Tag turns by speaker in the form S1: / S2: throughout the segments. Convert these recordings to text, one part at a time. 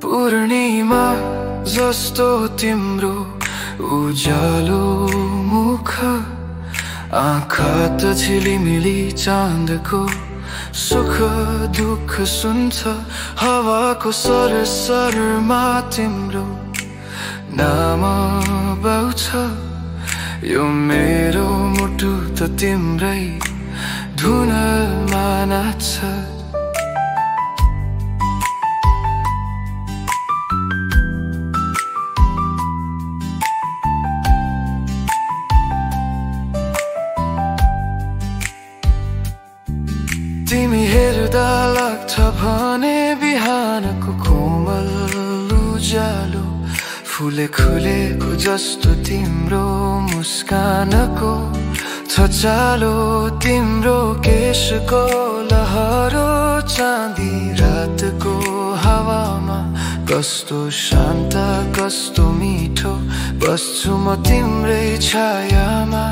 S1: पूर्णिमा जस्तो तिम्रो उज्यालो मुख, आँखा त झिलिमिली चाँदको, सुख दुःख सुन्छ हावाको सरसरमा तिम्रो नाम बाउँछ। यो मेरो मुटु त तिम्रै धुनमा नाच्छ। तिमी हेर्दा लाग्छ भने बिहानको कोमल उज्यालो, फुले खुलेको जस्तो तिम्रो मुस्कानको छ चालो। तिम्रो केशको लहरो चाँदी रातको हावामा, कस्तो शान्त कस्तो मिठो बस्छु म तिम्रै छायामा।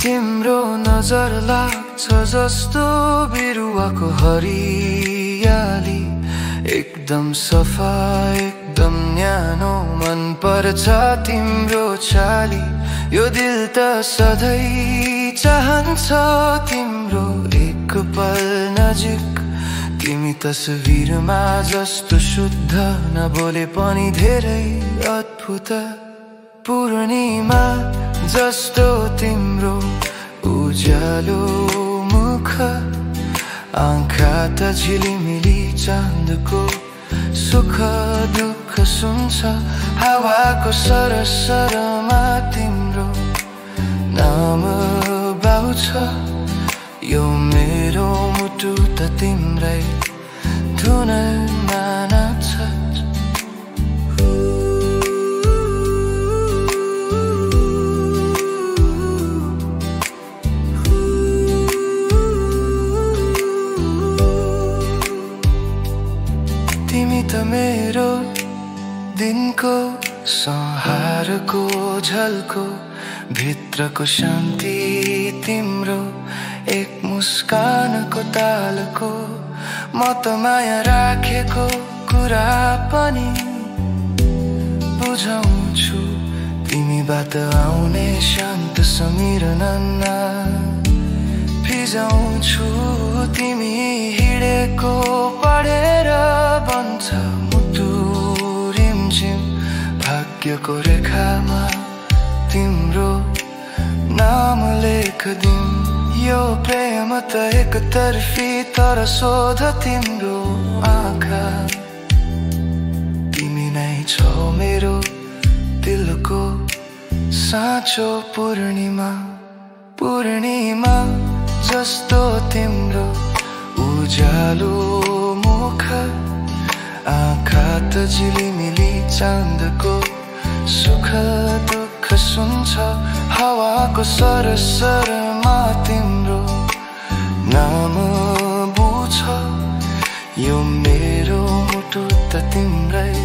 S1: तिम्रो नजर लाग्छ जस्तो बिरुवाको हरियाली, एकदम सफा एकदम न्यानो, मन पर्छ तिम्रो चाली। यो दिल त सधैँ चाहन्छ तिम्रो एक पल नजिक। तिमी तस्बिरमा जस्तो शुद्ध, नबोले पनि धेरै अद्भुत। पूर्णिमा जस्तो तिम्रो उज्यालो मुख, आँखा त झिलिमिली चाँदको, सुख दुःख सुन्छ हावाको सरसरमा तिम्रो नाम बाउँछ। यो मेरो मुटु त तिम्रै धुनमा नाच्छ। तिमी त मेरो दिनको संहारको झल्को, भित्रको शान्ति तिम्रो एक मुस्कानको तालको। म त माया राखेको कुरा पनि बुझाउँछु, तिमीबाट आउने शान्त समिरन भिजाउँछु। तिमी हिँडेको पढेर बन्छ मुटु रिमझिम, भाग्यको रेखामा तिम्रो नाम लेखदिउँ। यो प्रेम त एकतर्फी तर सोध तिम्रो आँखा, तिमी नै छौ मेरो दिलको साँचो पूर्णिमा। पूर्णिमा जस्तो तिम्रो उज्यालो मुख, आँखा त झिलिमिली चाँदको, सुख दुःख सुन्छ हावाको सरसरमा तिम्रो नाम बुझ। यो मेरो मुटु त तिम्रै